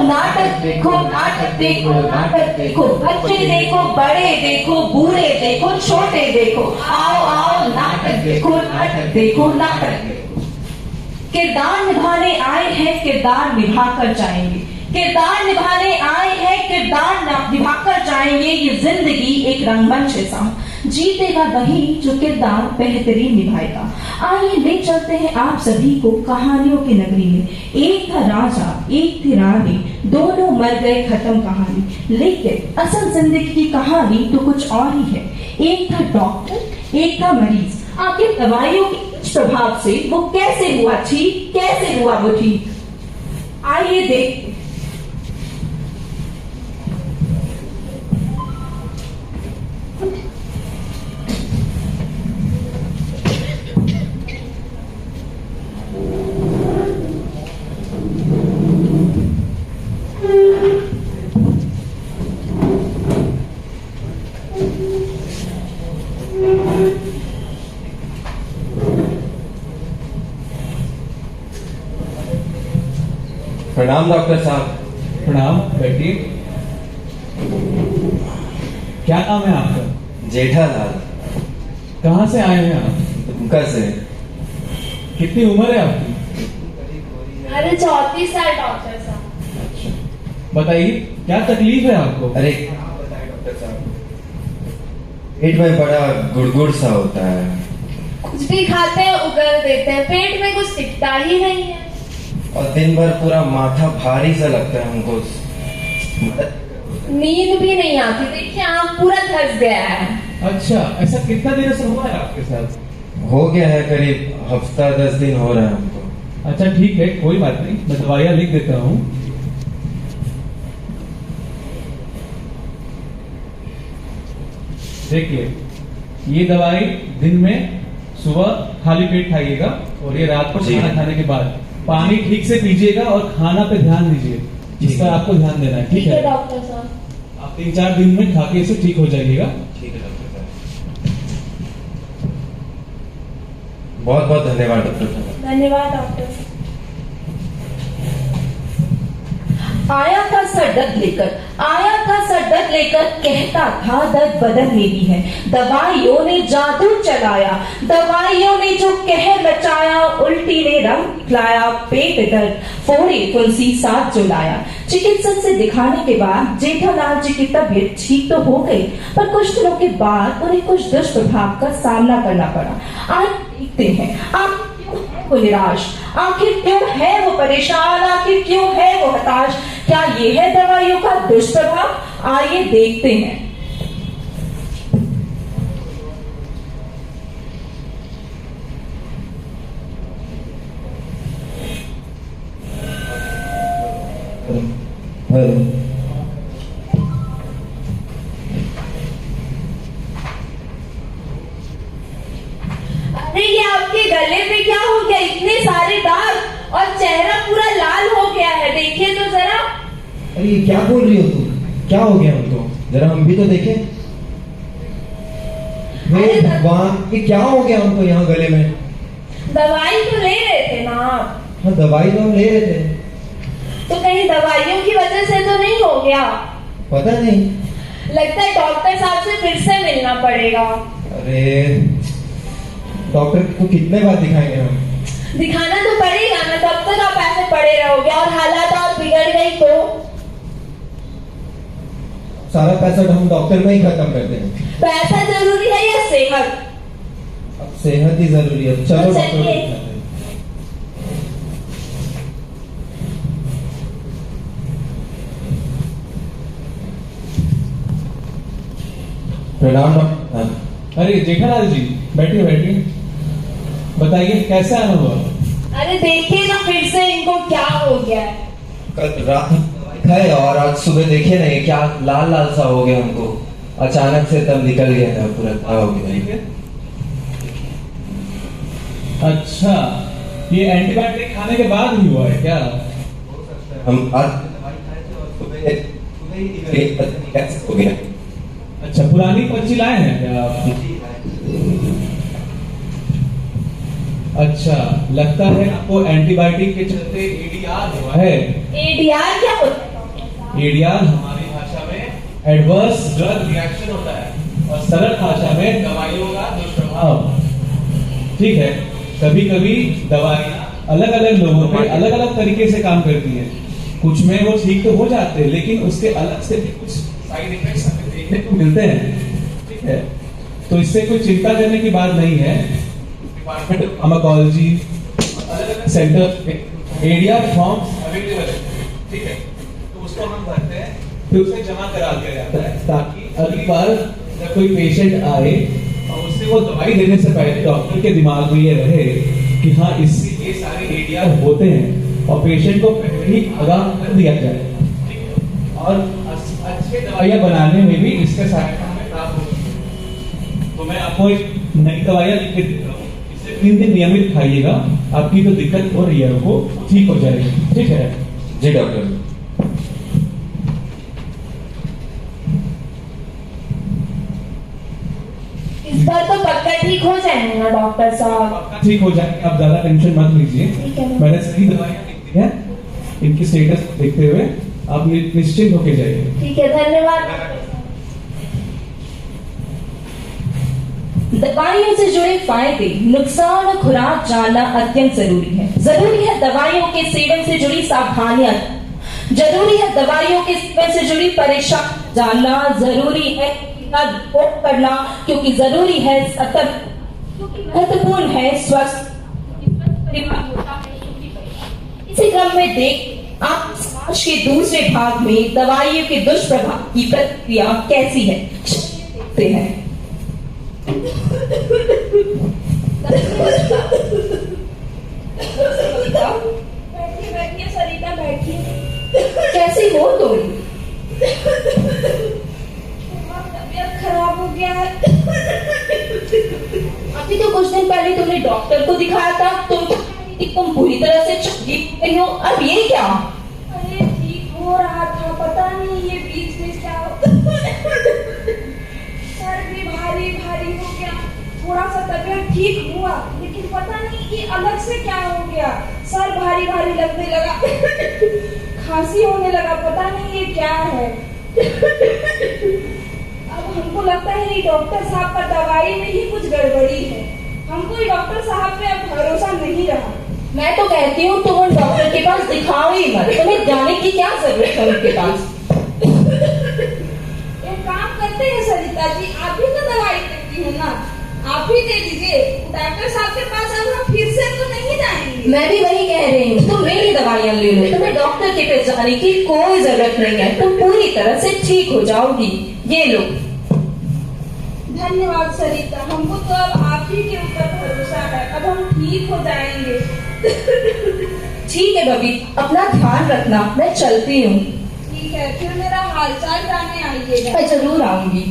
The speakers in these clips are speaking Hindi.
नाटक देखो, नाटक देखो, नाटक देखो, बच्चे देखो, बड़े देखो, बूढ़े देखो, छोटे देखो, आओ आओ नाटक देखो, नाटक देखो, नाटक देखो। किरदार निभाने आए हैं, किरदार निभाकर जाएंगे, किरदार निभाने आए हैं, किरदार निभाकर जाएंगे। ये जिंदगी एक रंगमंच जैसा, जीतेगा वही जो किरदार बेहतरीन निभाएगा। आइए ले चलते हैं आप सभी को कहानियों की नगरी में। एक था राजा, एक थी रानी, दोनों मर गए, खत्म कहानी। लेकिन असल जिंदगी की कहानी तो कुछ और ही है। एक था डॉक्टर, एक था मरीज। आखिर दवाइयों के प्रभाव से वो कैसे हुआ ठीक, कैसे हुआ वो ठीक, आइए देखते। प्रणाम डॉक्टर साहब। प्रणाम, बैठिए। क्या नाम है आपका? जेठालाल। कहाँ से आए हैं आप? दुमका से। कितनी उम्र है आपकी? अरे 34 साल डॉक्टर साहब। अच्छा, बताइए क्या तकलीफ है आपको? अरे डॉक्टर साहब, पेट में बड़ा गुड़गुड़ सा होता है। कुछ भी खाते हैं उगल देते हैं, पेट में कुछ टिकता ही नहीं है और दिन भर पूरा माथा भारी सा लगता है हमको। नींद भी नहीं आती, देखिए आँख पूरा धंस गया है। अच्छा, ऐसा कितना देर से हुआ है आपके साथ? हो गया है करीब हफ्ता 10 दिन हो रहा है हमको। अच्छा ठीक है, कोई बात नहीं, मैं दवाइयाँ लिख देता हूँ। देखिए, ये दवाई दिन में सुबह खाली पेट खाइएगा और ये रात को खाना खाने के बाद। पानी ठीक से पीजिएगा और खाना पे ध्यान दीजिए, इसका आपको ध्यान देना है। ठीक है डॉक्टर साहब। आप 3-4 दिन में खाके इसे ठीक हो जाइएगा। ठीक है डॉक्टर साहब, बहुत बहुत धन्यवाद डॉक्टर साहब। धन्यवाद डॉक्टर साहब। आया था सर दर्द लेकर, आया था सर दर्द लेकर, कहता था दर्द बदन में भी है। दवाइयों ने जादू चलाया, दवाइयों ने जो कहर मचाया, उल्टी ने रंग दिखलाया, पेट दर्द फोड़े तुलसी साथ जुलाया। चिकित्सक से दिखाने के बाद जेठालाल जी की तबीयत ठीक तो हो गई, पर कुछ दिनों के बाद उन्हें कुछ दुष्प्रभाव का सामना करना पड़ा। आज देखते हैं आप वो निराश, आखिर क्यों है वो परेशान, आखिर क्यों है वो हताश। क्या ये है दवाइयों का दुष्प्रभाव? आइए देखते हैं। अरे ये आपके गले पे क्या हो गया? इतने सारे दाग और चेहरा पूरा लाल हो गया है, देखिए तो जरा। अरे ये क्या बोल रही हो तुम? क्या हो गया हमको? जरा हम भी तो देखें। हे भगवान, ये क्या हो गया हमको यहाँ गले में? दवाई तो ले रहे थे ना आप? हाँ, दवाई तो हम ले रहे थे। तो कहीं दवाइयों की वजह से तो नहीं हो गया? पता नहीं। लगता है डॉक्टर साहब से फिर से मिलना पड़ेगा। अरे डॉक्टर को कितने बार दिखाएंगे हम? दिखाना तो पड़ेगा ना, तब तक आप ऐसे पड़े रहोगे और हालात और बिगड़ गई तो? सारा पैसा तो हम डॉक्टर में ही खत्म करते हैं। पैसा जरूरी है या सेहत? अब सेहत ही जरूरी है। चलो तो डॉक्टर को चलिए। दिखाते हैं। प्रणाम डॉक्टर। अरे जेठालाल जी, बैठिए बैठिए, बताइए कैसा अनुभव? अरे देखिए ना फिर से इनको क्या हो गया है। कल रात खाए और आज सुबह देखे नहीं, क्या लाल लाल सा हो गया हमको। अचानक से तब निकल गया था, पूरा क्या हो गया। अच्छा, ये एंटीबायोटिक खाने के बाद ही हुआ है क्या? हम आज दवाई खाए थे और सुबह ही कैसे हो गया। अच्छा, पुरानी पर्ची लाए हैं क्या आप? अच्छा, लगता है आपको एंटीबायोटिक के चलते एडीआर हुआ है। एडीआर क्या होता है? एडीआर हमारी भाषा में एडवर्स ड्रग रिएक्शन होता है और सरल भाषा में दवाइयों का दुष्प्रभाव। ठीक है, कभी कभी दवाइयाँ अलग अलग लोगों पे अलग अलग तरीके से काम करती हैं। कुछ में वो ठीक तो हो जाते हैं, लेकिन उसके अलग से भी कुछ साइड इफेक्ट्स हमें देखने को मिलते हैं। ठीक है, तो इससे कोई चिंता करने की बात नहीं है। डिपार्टमेंट ऑफ फार्माकोलॉजी अलग अलग सेंटर एडीआर फॉर्म्स अवेलेबल है। ठीक है, तो उसको हम भरते हैं, फिर उसे जमा करा दिया जाता है, ताकि अगली बार जब कोई पेशेंट आए और उससे वो दवाई देने से पहले डॉक्टर के दिमाग में ये रहे कि हाँ, इससे ये सारे एडीआर होते हैं और पेशेंट को पहले ही आगाह कर दिया जाए। और अच्छे दवाइयाँ बनाने में भी इसके सहायता हमें प्राप्त होगी। तो मैं आपको एक नई दवाइयाँ लिख के देता हूँ, इसे 3 दिन नियमित खाइएगा, आपकी जो दिक्कत हो रही है वो ठीक हो जाएगी। ठीक है जी डॉक्टर। इस बार तो पक्का ठीक हो जाएंगे ना डॉक्टर साहब? ठीक हो जाएंगे, आप ज्यादा टेंशन मत लीजिए। ठीक है। मैंने सही दवाइयाँ लिख दी है, इनकी स्टेटस देखते हुए आप निश्चिंत होके जाइए। ठीक है, धन्यवाद। दवाइयों से जुड़े फायदे, नुकसान और खुराक जानना अत्यंत जरूरी है। जरूरी है दवाइयों के सेवन से जुड़ी सावधानियां, जरूरी है दवाइयों के सेवन से जुड़ी परेशानी जानना, जरूरी है रिपोर्ट करना, क्योंकि जरूरी है सतर्क, क्योंकि महत्वपूर्ण है स्वस्थ। इसी क्रम में देख आप समाज के दूसरे भाग में दवाइयों के दुष्प्रभाव की प्रतिक्रिया कैसी है देखते हैं। बैठिए बैठिए सरिता, बैठिए। कैसी हो तुम? तबीयत खराब हो गया है। अभी तो कुछ दिन पहले तुमने डॉक्टर को दिखाया था, तुम पूरी तरह से चंगी गई हो, अब ये क्या? अरे ठीक हो रहा था, पता नहीं ये बीच में क्या सर भी भारी भारी हो गया, थोड़ा सा तबीयत ठीक हुआ, लेकिन पता नहीं ये अलग से क्या हो गया, सर भारी भारी लगने लगा, खांसी होने लगा, पता नहीं ये क्या है। अब हमको लगता है ये डॉक्टर साहब का दवाई में ही कुछ गड़बड़ी है, हमको ये डॉक्टर साहब पे अब भरोसा नहीं रहा। मैं तो कहती हूँ तुम उन डॉक्टर के पास दिखाओ ही मत, तुम्हें जाने की क्या जरूरत है उनके पास। एक काम करते हैं सरिता जी, आप ही तो दवाई देती है ना, आप ही दे दीजिए डॉक्टर साहब के पास, अब हम फिर से तो नहीं जाएंगे। मैं भी वही कह रही हूँ, तुम मेरी दवाइयाँ ले लो, तुम्हें डॉक्टर के पास जाने की कोई जरूरत नहीं है, तुम पूरी तरह से ठीक हो जाओगी। ये लो। धन्यवाद सरिता, हमको तो अब आप ही के ऊपर भरोसा है, अब हम ठीक हो जाएंगे। ठीक है बबी, अपना ध्यान रखना, मैं चलती हूँ। ठीक है, फिर मेरा हालचाल जानने आइएगा। मैं जरूर आऊंगी।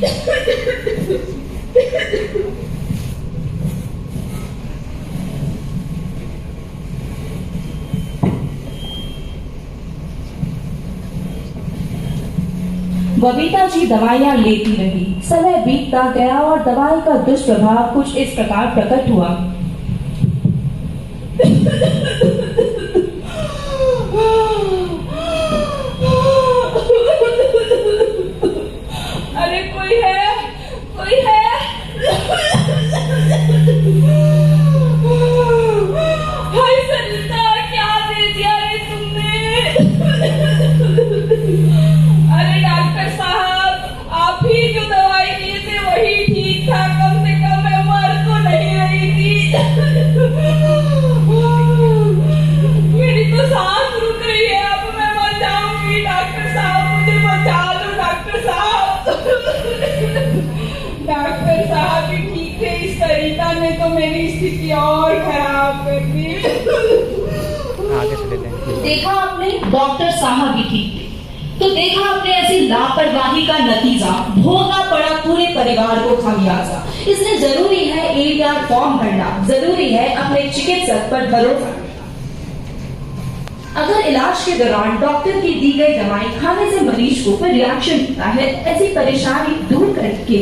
बबीता जी दवाइयां लेती रही, समय बीतता गया और दवाई का दुष्प्रभाव कुछ इस प्रकार प्रकट हुआ। अरे कोई है, कोई है? हाय सरिता, क्या दे दिया रे तुमने? अरे डॉक्टर साहब, आप ही जो दवाई दिए थे वही ठीक था, कम से कम मैं मर तो नहीं रही थी। मेरी तो सांस रुक रही है, अब मैं मर जाऊंगी। डॉक्टर साहब मुझे बचा लो, डॉक्टर साहब। डॉक्टर साहब भी ठीक थे, इस सरिता ने तो मेरी स्थिति और खराब कर दी। देखा आपने, डॉक्टर साहब भी ठीक थे, तो देखा आपने ऐसी लापरवाही का नतीजा भोगना पड़ा पूरे परिवार को खामियाजा। इसलिए जरूरी है एडीआर फॉर्म भरना, जरूरी है अपने चिकित्सक पर भरोसा करना। अगर इलाज के दौरान डॉक्टर की दी गई दवाई खाने से मरीज को कोई रिएक्शन होता है, ऐसी परेशानी दूर करके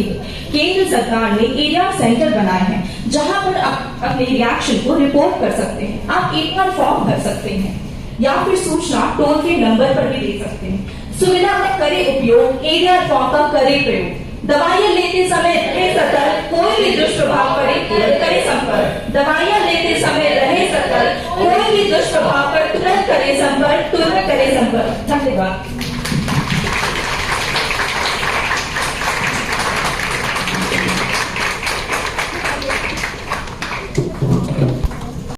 केंद्र सरकार ने एडीआर सेंटर बनाए हैं, जहां पर आप अपने रिएक्शन को रिपोर्ट कर सकते हैं। आप एडीआर फॉर्म भर सकते हैं या फिर सूचना टोल फ्री नंबर पर भी दे सकते हैं। सुविधा का करे उपयोग, एरिया ड्रॉप का करे प्रयोग। दवाइयां लेते समय रहे सतर्क, कोई भी दुष्प्रभाव करे तुरंत करे संपर्क। दवाइयां लेते समय रहे सतर्क, कोई भी दुष्प्रभाव पर तुरंत करे संपर्क, तुरंत करे संपर्क। धन्यवाद।